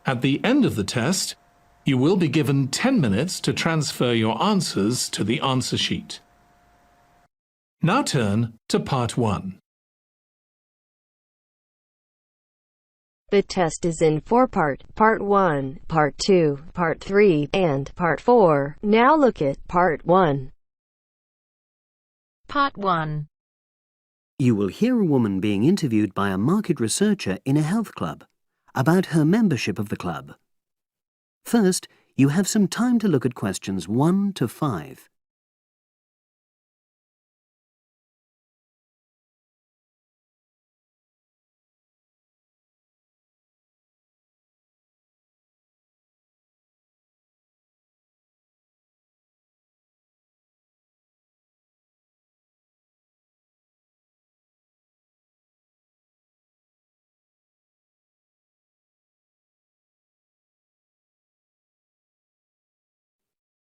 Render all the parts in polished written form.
At the end of the test, you will be given 10 minutes to transfer your answers to the answer sheet. Now turn to Part 1. The test is in 4 parts: Part 1, Part 2, Part 3, and Part 4. Now look at Part 1. Part 1. You will hear a woman being interviewed by a market researcher in a health club about her membership of the club. First, you have some time to look at questions 1 to 5.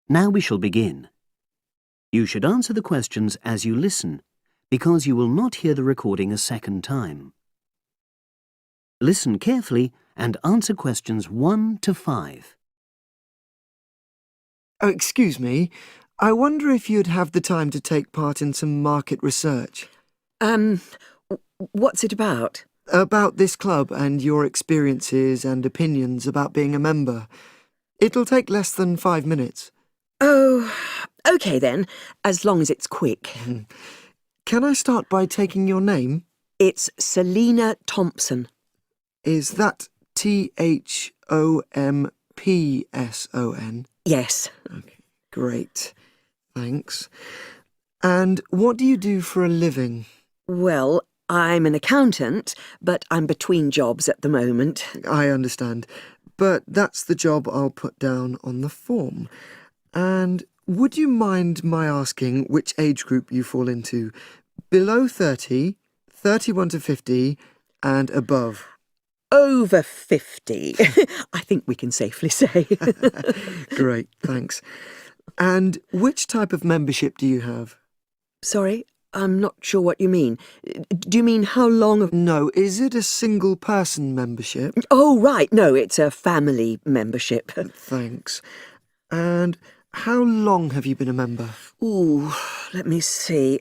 Now we shall begin. You should answer the questions as you listen, because you will not hear the recording a second time. Listen carefully and answer questions 1 to 5. Oh, excuse me. I wonder if you'd have the time to take part in some market research. What's it about? About this club and your experiences and opinions about being a member. It'll take less than 5 minutes. Oh, OK then, as long as it's quick. Can I start by taking your name? It's Selina Thompson. Is that Thompson? Yes. Okay, great. Thanks. And what do you do for a living? Well, I'm an accountant, but I'm between jobs at the moment. I understand. But that's the job I'll put down on the form. And would you mind my asking which age group you fall into? Below 30, 31 to 50, and above? Over 50, I think we can safely say. Great, thanks. And which type of membership do you have? Sorry, I'm not sure what you mean. Do you mean how long? No, is it a single-person membership? Oh, right, no, it's a family membership. Thanks. And how long have you been a member? Ooh, let me see.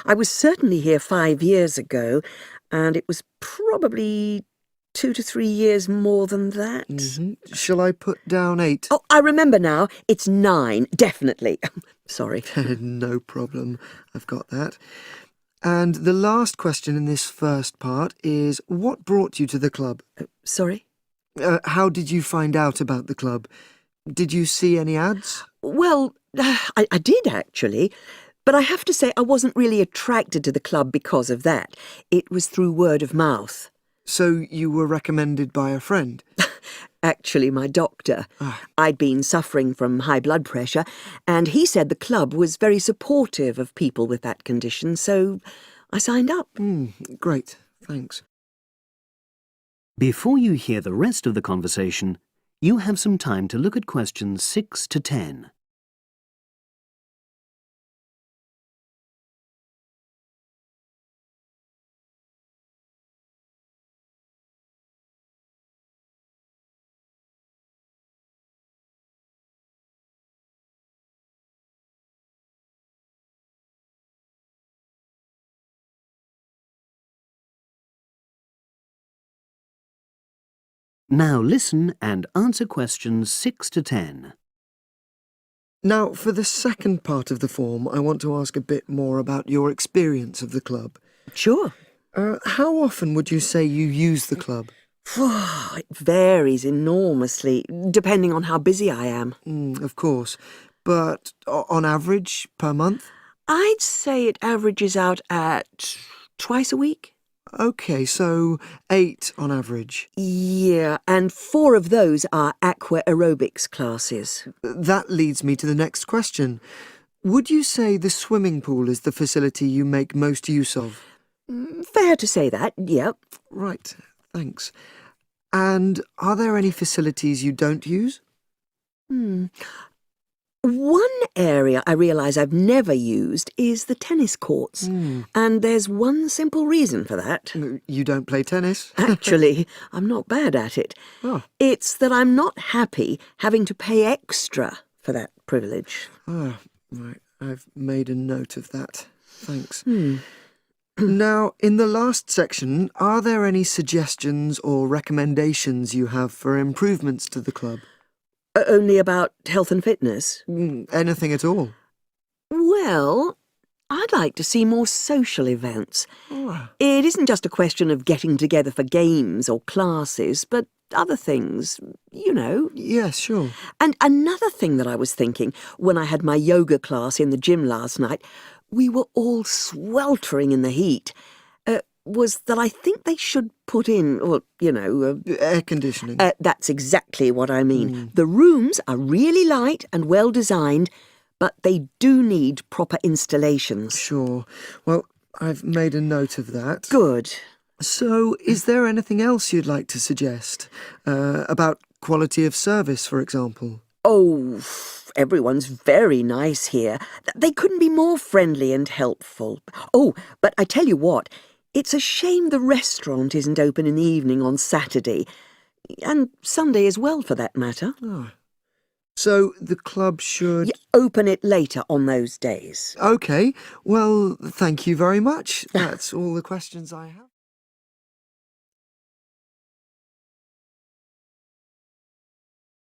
I was certainly here 5 years ago, and it was probably 2 to 3 years more than that. Shall I put down 8? Oh, I remember now. It's 9, definitely. Sorry. No problem. I've got that. And the last question in this first part is, what brought you to the club? Sorry? How did you find out about the club? Did you see any ads? Well, I did actually, but I have to say I wasn't really attracted to the club because of that. It was through word of mouth. So you were recommended by a friend? Actually, my doctor. I'd been suffering from high blood pressure, and he said the club was very supportive of people with that condition, so I signed up. Great, thanks. Before you hear the rest of the conversation, you have some time to look at questions 6 to 10. Now listen and answer questions 6 to 10. Now, for the second part of the form, I want to ask a bit more about your experience of the club. Sure. How often would you say you use the club? It varies enormously, depending on how busy I am. Of course. But on average, per month? I'd say it averages out at twice a week. OK, so 8 on average. Yeah, and 4 of those are aqua aerobics classes. That leads me to the next question. Would you say the swimming pool is the facility you make most use of? Fair to say that, yep. Right, thanks. And are there any facilities you don't use? One area I realise I've never used is the tennis courts. And there's one simple reason for that. You don't play tennis? Actually, I'm not bad at it. Oh. It's that I'm not happy having to pay extra for that privilege. Ah, right. I've made a note of that. Thanks. Now, in the last section, are there any suggestions or recommendations you have for improvements to the club? Only about health and fitness? Anything at all? Well, I'd like to see more social events. Oh, It isn't just a question of getting together for games or classes, but other things, you know. yes, sure. And another thing that I was thinking when I had my yoga class in the gym last night, we were all sweltering in the heat, was that I think they should put in, well, you know... Air conditioning. That's exactly what I mean. The rooms are really light and well designed, but they do need proper installations. Sure. Well, I've made a note of that. Good. So, is there anything else you'd like to suggest? About quality of service, for example? Oh, everyone's very nice here. They couldn't be more friendly and helpful. Oh, but I tell you what, it's a shame the restaurant isn't open in the evening on Saturday, and Sunday as well, for that matter. Oh. So, the club should... Open it later on those days. OK. Well, thank you very much. That's all the questions I have.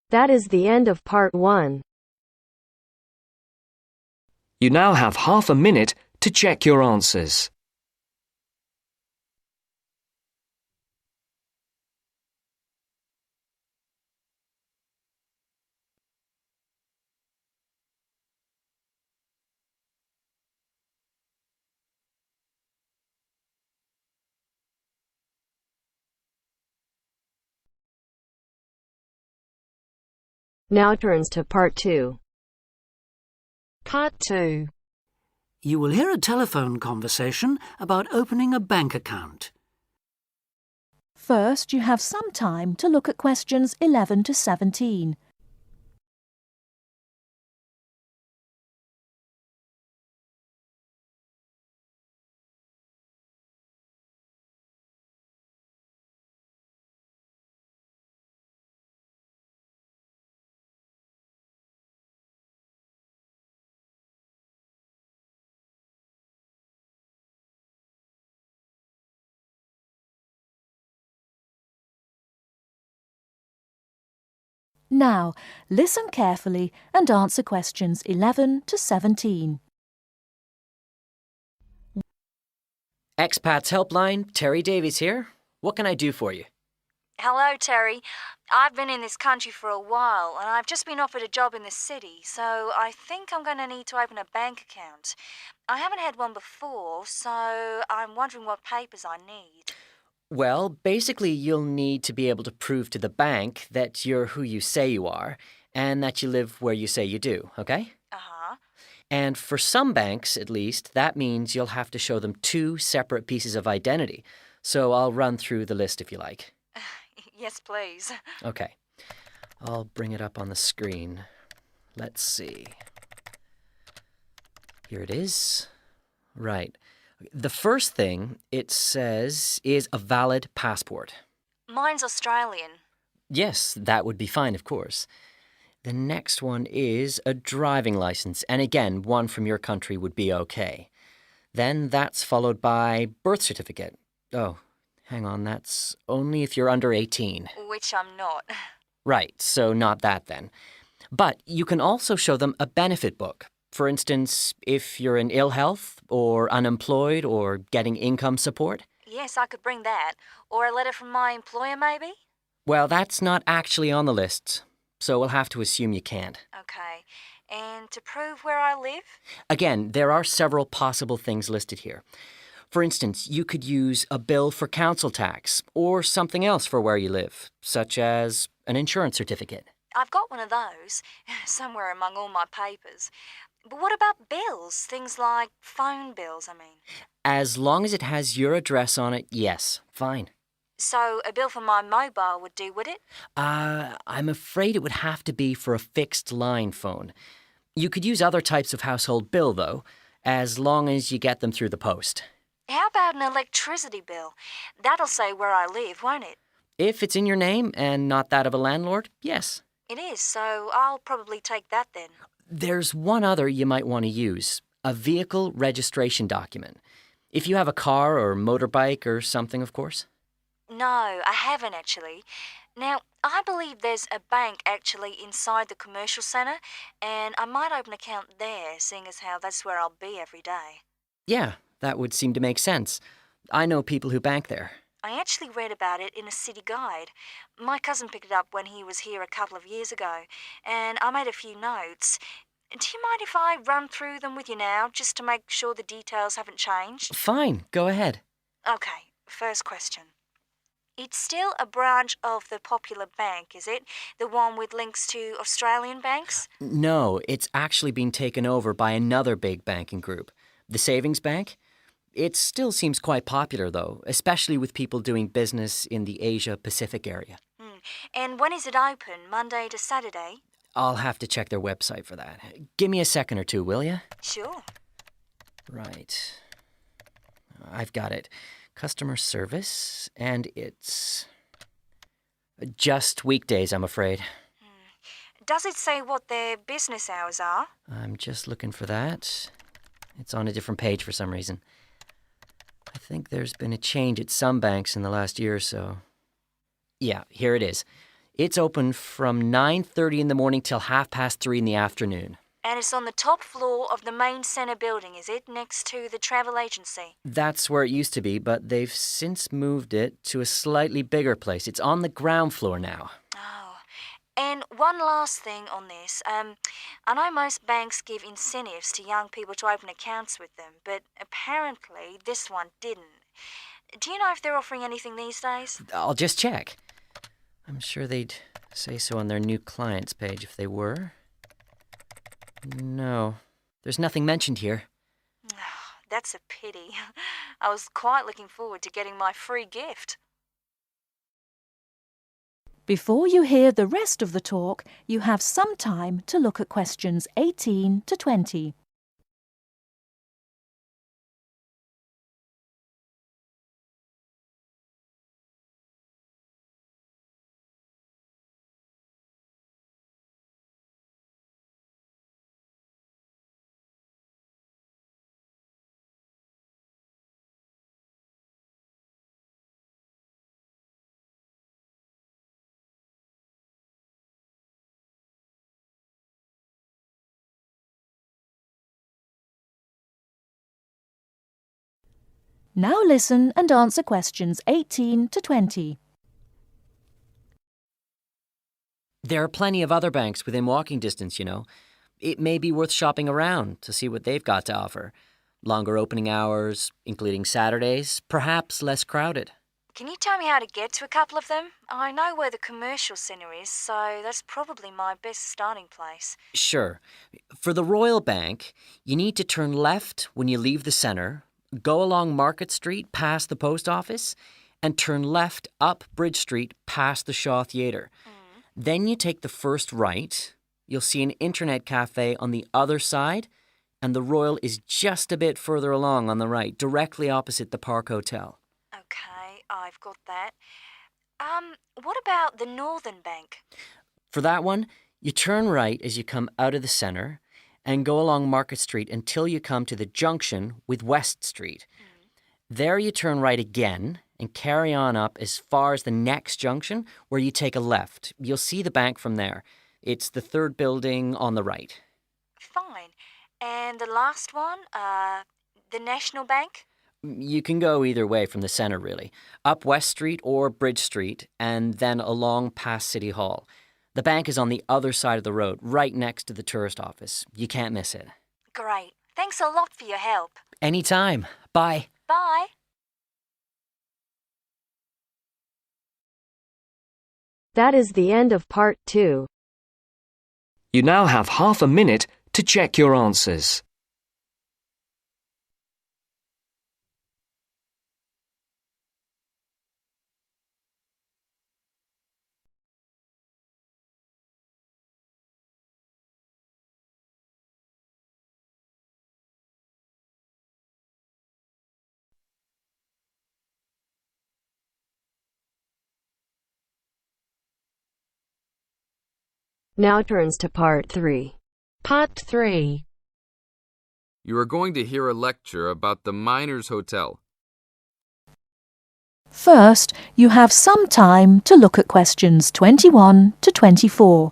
That is the end of part 1. You now have half a minute to check your answers. Now turns to part 2. Part 2. You will hear a telephone conversation about opening a bank account. First, you have some time to look at questions 11 to 17. Now, listen carefully and answer questions 11 to 17. Expats Helpline, Terry Davies here. What can I do for you? Hello, Terry. I've been in this country for a while, and I've just been offered a job in the city, so I think I'm going to need to open a bank account. I haven't had one before, so I'm wondering what papers I need. Well, basically you'll need to be able to prove to the bank that you're who you say you are, and that you live where you say you do, okay? Uh-huh. And for some banks, at least, that means you'll have to show them 2 separate pieces of identity. So I'll run through the list if you like. Yes, please. Okay. I'll bring it up on the screen. Let's see. Here it is. Right. The first thing it says is a valid passport. Mine's Australian. Yes, that would be fine, of course. The next one is a driving license, and again, one from your country would be okay. Then that's followed by birth certificate. Oh, hang on, that's only if you're under 18. Which I'm not. Right, so not that then. But you can also show them a benefit book. For instance, if you're in ill health or unemployed or getting income support. Yes, I could bring that. Or a letter from my employer, maybe? Well, that's not actually on the list, so we'll have to assume you can't. Okay. And to prove where I live? Again, there are several possible things listed here. For instance, you could use a bill for council tax or something else for where you live, such as an insurance certificate. I've got one of those, somewhere among all my papers. But what about bills? Things like phone bills, I mean. As long as it has your address on it, yes, fine. So a bill for my mobile would do, would it? I'm afraid it would have to be for a fixed line phone. You could use other types of household bill, though, as long as you get them through the post. How about an electricity bill? That'll say where I live, won't it? If it's in your name and not that of a landlord, yes. It is, so I'll probably take that then. There's one other you might want to use, a vehicle registration document. If you have a car or motorbike or something, of course. No, I haven't actually. Now, I believe there's a bank actually inside the commercial centre, and I might open an account there, seeing as how that's where I'll be every day. Yeah, that would seem to make sense. I know people who bank there. I actually read about it in a city guide. My cousin picked it up when he was here a couple of years ago, and I made a few notes. Do you mind if I run through them with you now, just to make sure the details haven't changed? Fine, go ahead. Okay, first question. It's still a branch of the Popular Bank, is it? The one with links to Australian banks? No, it's actually been taken over by another big banking group, the Savings Bank. It still seems quite popular, though, especially with people doing business in the Asia-Pacific area. And when is it open, Monday to Saturday? I'll have to check their website for that. Give me a second or two, will you? Sure. Right. I've got it. Customer service, and it's just weekdays, I'm afraid. Does it say what their business hours are? I'm just looking for that. It's on a different page for some reason. I think there's been a change at some banks in the last year or so. Yeah, here it is. It's open from 9:30 in the morning till 3:30 in the afternoon. And it's on the top floor of the main centre building, is it? Next to the travel agency? That's where it used to be, but they've since moved it to a slightly bigger place. It's on the ground floor now. Oh. And one last thing on this. I know most banks give incentives to young people to open accounts with them, but apparently this one didn't. Do you know if they're offering anything these days? I'll just check. I'm sure they'd say so on their new clients page if they were. No, there's nothing mentioned here. That's a pity. I was quite looking forward to getting my free gift. Before you hear the rest of the talk, you have some time to look at questions 18 to 20. Now listen and answer questions 18 to 20. There are plenty of other banks within walking distance, you know. It may be worth shopping around to see what they've got to offer. Longer opening hours, including Saturdays, perhaps less crowded. Can you tell me how to get to a couple of them? I know where the commercial centre is, so that's probably my best starting place. Sure. For the Royal Bank, you need to turn left when you leave the centre, go along Market Street past the post office, and turn left up Bridge Street past the Shaw Theatre. Then you take the first right. You'll see an internet cafe on the other side, and the Royal is just a bit further along on the right, directly opposite the Park Hotel. Okay, I've got that. What about the Northern Bank? For that one, you turn right as you come out of the centre and go along Market Street until you come to the junction with West Street. There you turn right again and carry on up as far as the next junction where you take a left. You'll see the bank from there. It's the third building on the right. Fine. And the last one, the National Bank? You can go either way from the centre, really. Up West Street or Bridge Street and then along past City Hall. The bank is on the other side of the road, right next to the tourist office. You can't miss it. Great. Thanks a lot for your help. Anytime. Bye. Bye. That is the end of part 2. You now have half a minute to check your answers. Now turns to part 3. Part 3. You are going to hear a lecture about the Miners' Hotel. First, you have some time to look at questions 21 to 24.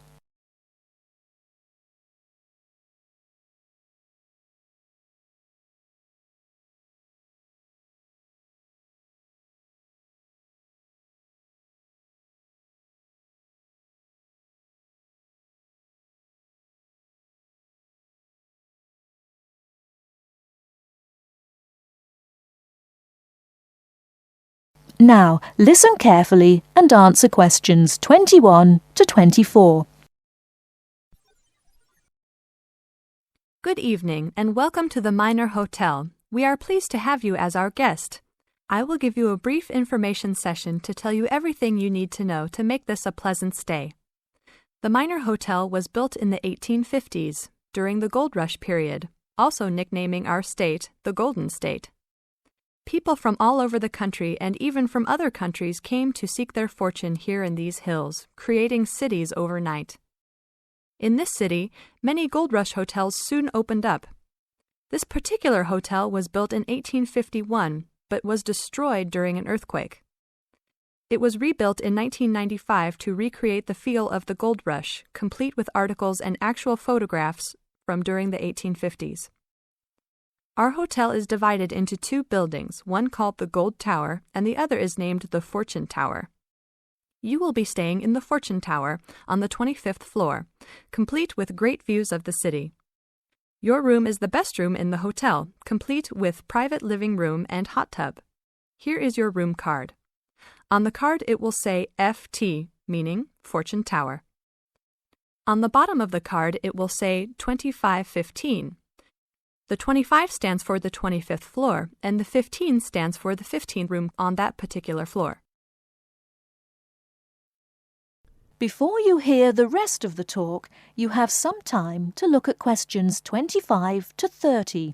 Now, listen carefully and answer questions 21 to 24. Good evening and welcome to the Miner Hotel. We are pleased to have you as our guest. I will give you a brief information session to tell you everything you need to know to make this a pleasant stay. The Miner Hotel was built in the 1850s, during the Gold Rush period, also nicknaming our state the Golden State. People from all over the country and even from other countries came to seek their fortune here in these hills, creating cities overnight. In this city, many Gold Rush hotels soon opened up. This particular hotel was built in 1851, but was destroyed during an earthquake. It was rebuilt in 1995 to recreate the feel of the Gold Rush, complete with articles and actual photographs from during the 1850s. Our hotel is divided into 2 buildings, one called the Gold Tower and the other is named the Fortune Tower. You will be staying in the Fortune Tower on the 25th floor, complete with great views of the city. Your room is the best room in the hotel, complete with private living room and hot tub. Here is your room card. On the card it will say FT, meaning Fortune Tower. On the bottom of the card it will say 2515. The 25 stands for the 25th floor, and the 15 stands for the 15th room on that particular floor. Before you hear the rest of the talk, you have some time to look at questions 25 to 30.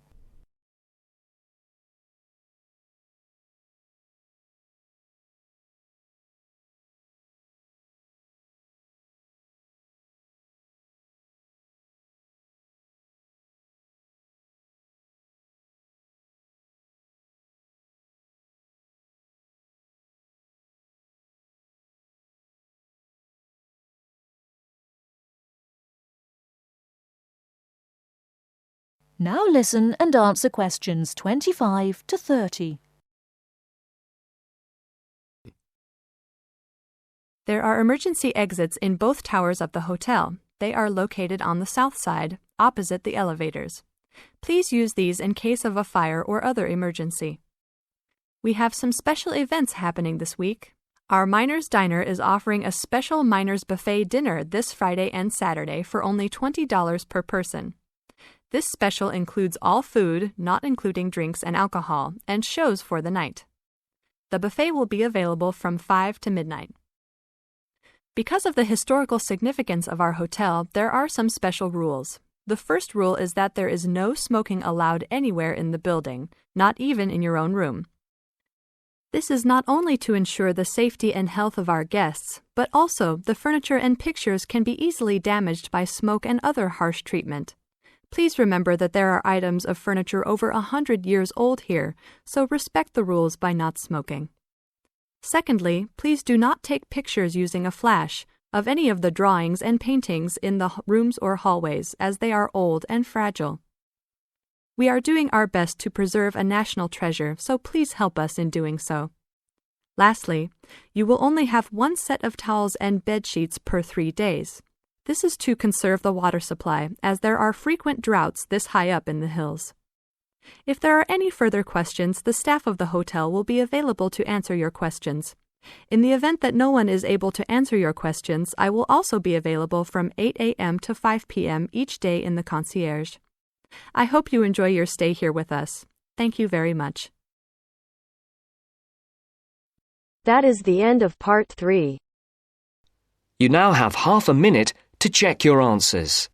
Now listen and answer questions 25 to 30. There are emergency exits in both towers of the hotel. They are located on the south side, opposite the elevators. Please use these in case of a fire or other emergency. We have some special events happening this week. Our Miners Diner is offering a special Miners Buffet dinner this Friday and Saturday for only $20 per person. This special includes all food, not including drinks and alcohol, and shows for the night. The buffet will be available from 5 to midnight. Because of the historical significance of our hotel, there are some special rules. The first rule is that there is no smoking allowed anywhere in the building, not even in your own room. This is not only to ensure the safety and health of our guests, but also the furniture and pictures can be easily damaged by smoke and other harsh treatment. Please remember that there are items of furniture over 100 years old here, so respect the rules by not smoking. Secondly, please do not take pictures using a flash of any of the drawings and paintings in the rooms or hallways, as they are old and fragile. We are doing our best to preserve a national treasure, so please help us in doing so. Lastly, you will only have 1 set of towels and bed sheets per 3 days. This is to conserve the water supply, as there are frequent droughts this high up in the hills. If there are any further questions, the staff of the hotel will be available to answer your questions. In the event that no one is able to answer your questions, I will also be available from 8 a.m. to 5 p.m. each day in the concierge. I hope you enjoy your stay here with us. Thank you very much. That is the end of part 3. You now have half a minute to check your answers.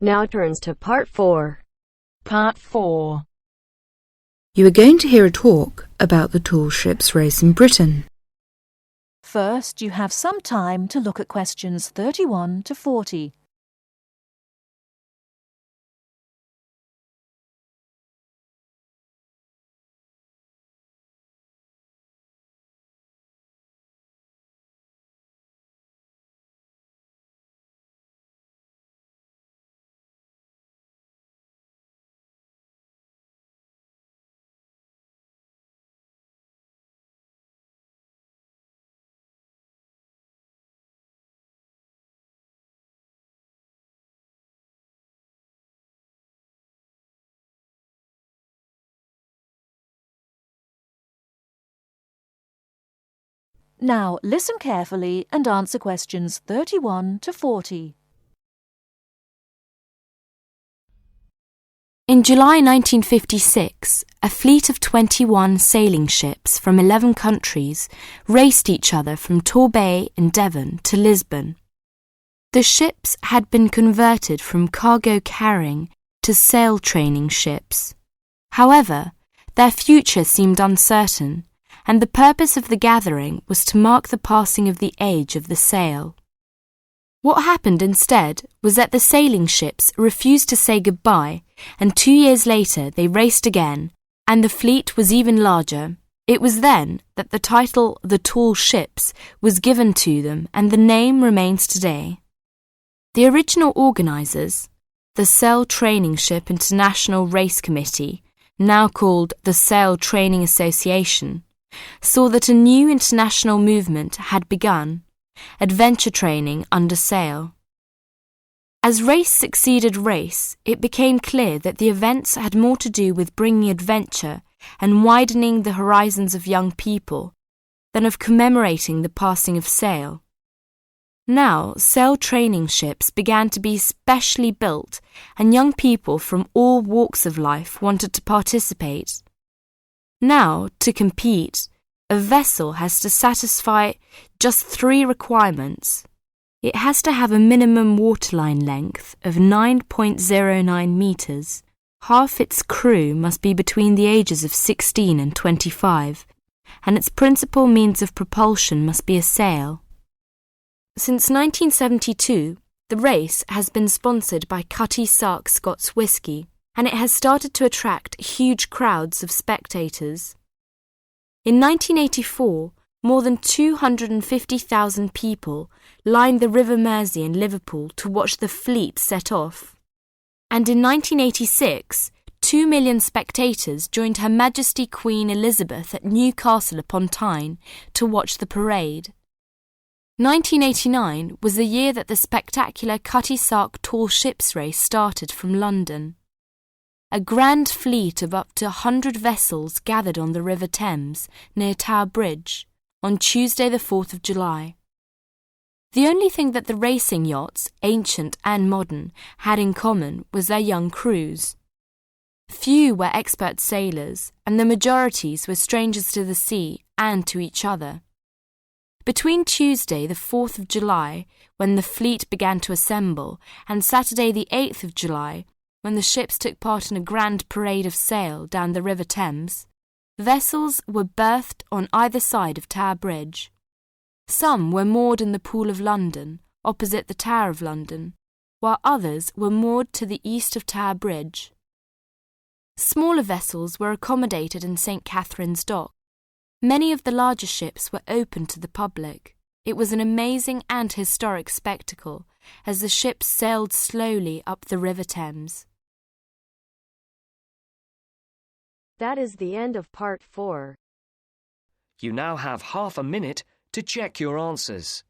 Now turns to Part 4. Part 4. You are going to hear a talk about the tall ships race in Britain. First, you have some time to look at questions 31 to 40. Now listen carefully and answer questions 31 to 40. In July 1956, a fleet of 21 sailing ships from 11 countries raced each other from Torbay in Devon to Lisbon. The ships had been converted from cargo carrying to sail training ships. However, their future seemed uncertain, and the purpose of the gathering was to mark the passing of the age of the sail. What happened instead was that the sailing ships refused to say goodbye, and 2 years later they raced again, and the fleet was even larger. It was then that the title The Tall Ships was given to them, and the name remains today. The original organisers, the Sail Training Ship International Race Committee, now called the Sail Training Association, saw that a new international movement had begun, adventure training under sail. As race succeeded race, it became clear that the events had more to do with bringing adventure and widening the horizons of young people than of commemorating the passing of sail. Now, sail training ships began to be specially built, and young people from all walks of life wanted to participate. Now, to compete, a vessel has to satisfy just 3 requirements. It has to have a minimum waterline length of 9.09 metres. Half its crew must be between the ages of 16 and 25, and its principal means of propulsion must be a sail. Since 1972, the race has been sponsored by Cutty Sark Scots Whisky, and it has started to attract huge crowds of spectators. In 1984, more than 250,000 people lined the River Mersey in Liverpool to watch the fleet set off. And in 1986, 2 million spectators joined Her Majesty Queen Elizabeth at Newcastle upon Tyne to watch the parade. 1989 was the year that the spectacular Cutty Sark Tall Ships race started from London. A grand fleet of up to 100 vessels gathered on the River Thames near Tower Bridge on Tuesday the 4th of July. The only thing that the racing yachts, ancient and modern, had in common was their young crews. Few were expert sailors, and the majorities were strangers to the sea and to each other. Between Tuesday the 4th of July, when the fleet began to assemble, and Saturday the 8th of July, when the ships took part in a grand parade of sail down the River Thames, vessels were berthed on either side of Tower Bridge. Some were moored in the Pool of London, opposite the Tower of London, while others were moored to the east of Tower Bridge. Smaller vessels were accommodated in St. Catherine's Dock. Many of the larger ships were open to the public. It was an amazing and historic spectacle as the ships sailed slowly up the River Thames. That is the end of Part 4. You now have half a minute to check your answers.